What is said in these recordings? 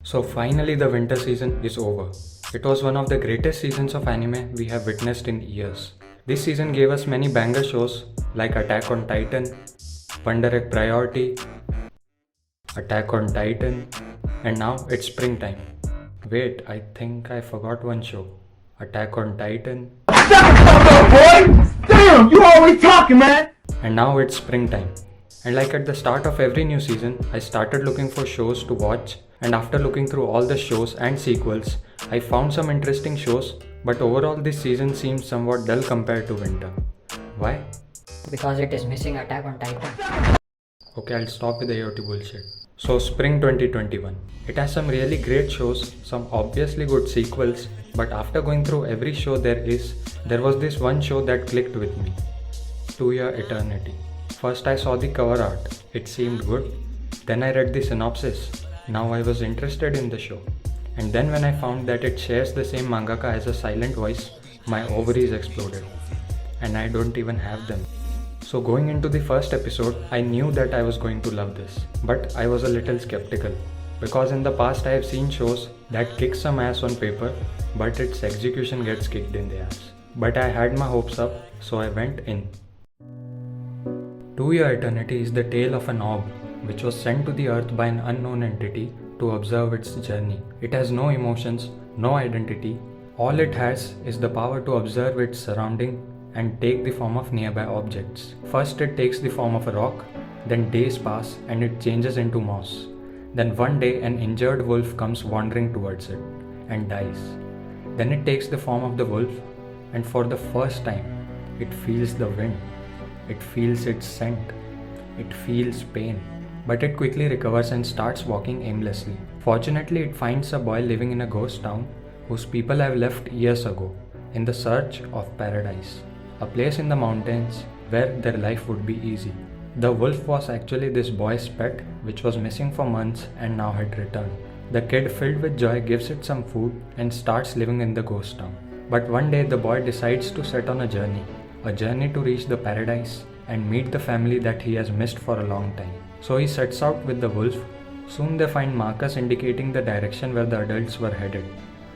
So finally the winter season is over. It was one of the greatest seasons of anime we have witnessed in years. This season gave us many banger shows like Attack on Titan, Wonder Egg Priority, Attack on Titan, and now it's springtime. Wait, I think I forgot one show. Attack on Titan. Boy! Damn, you always talking, man! And now it's springtime. And like at the start of every new season, I started looking for shows to watch, and after looking through all the shows and sequels, I found some interesting shows, but overall this season seems somewhat dull compared to winter. Why? Because it is missing Attack on Titan. Okay, I'll stop with the AOT bullshit. So spring 2021. It has some really great shows, some obviously good sequels, but after going through every show there was this one show that clicked with me. 2 Year Eternity. First I saw the cover art, it seemed good. Then I read the synopsis. Now I was interested in the show. And then when I found that it shares the same mangaka as a silent voice, my ovaries exploded. And I don't even have them. So going into the first episode, I knew that I was going to love this. But I was a little skeptical. Because in the past I have seen shows that kick some ass on paper, but its execution gets kicked in the ass. But I had my hopes up, so I went in. 2 Year Eternity is the tale of an orb which was sent to the earth by an unknown entity to observe its journey. It has no emotions, no identity. All it has is the power to observe its surrounding and take the form of nearby objects. First it takes the form of a rock, then days pass and it changes into moss. Then one day an injured wolf comes wandering towards it and dies. Then it takes the form of the wolf and for the first time it feels the wind. It feels its scent. It feels pain. But it quickly recovers and starts walking aimlessly. Fortunately, it finds a boy living in a ghost town whose people have left years ago in the search of paradise, a place in the mountains where their life would be easy. The wolf was actually this boy's pet which was missing for months and now had returned. The kid, filled with joy, gives it some food and starts living in the ghost town. But one day the boy decides to set on a journey to reach the paradise and meet the family that he has missed for a long time. So he sets out with the wolf. Soon they find markers indicating the direction where the adults were headed.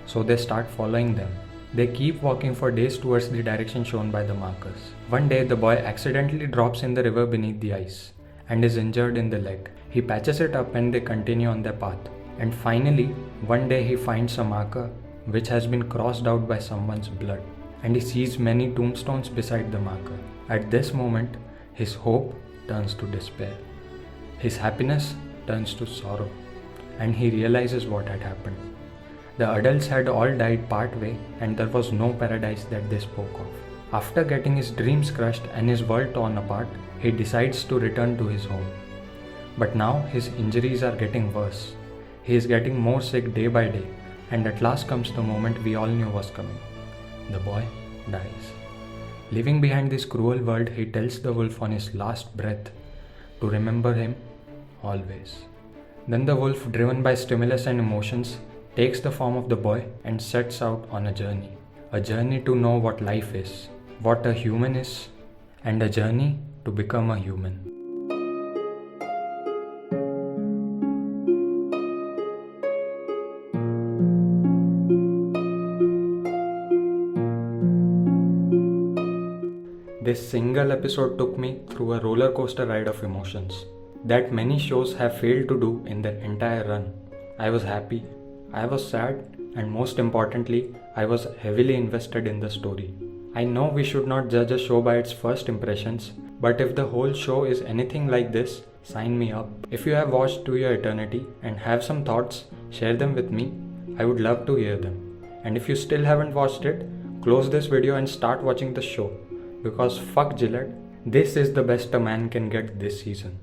So they start following them. They keep walking for days towards the direction shown by the markers. One day the boy accidentally drops in the river beneath the ice and is injured in the leg. He patches it up and they continue on their path. And finally, one day he finds a marker which has been crossed out by someone's blood. And he sees many tombstones beside the marker. At this moment, his hope turns to despair. His happiness turns to sorrow. And he realizes what had happened. The adults had all died part way and there was no paradise that they spoke of. After getting his dreams crushed and his world torn apart, he decides to return to his home. But now his injuries are getting worse. He is getting more sick day by day, and at last comes the moment we all knew was coming. The boy dies. Leaving behind this cruel world, he tells the wolf on his last breath to remember him always. Then the wolf, driven by stimulus and emotions, takes the form of the boy and sets out on a journey to know what life is, what a human is, and a journey to become a human. This single episode took me through a roller coaster ride of emotions that many shows have failed to do in their entire run. I was happy, I was sad, and most importantly, I was heavily invested in the story. I know we should not judge a show by its first impressions, but if the whole show is anything like this, sign me up. If you have watched 2 Year Eternity and have some thoughts, share them with me. I would love to hear them. And if you still haven't watched it, close this video and start watching the show. Because fuck Gillette, this is the best a man can get this season.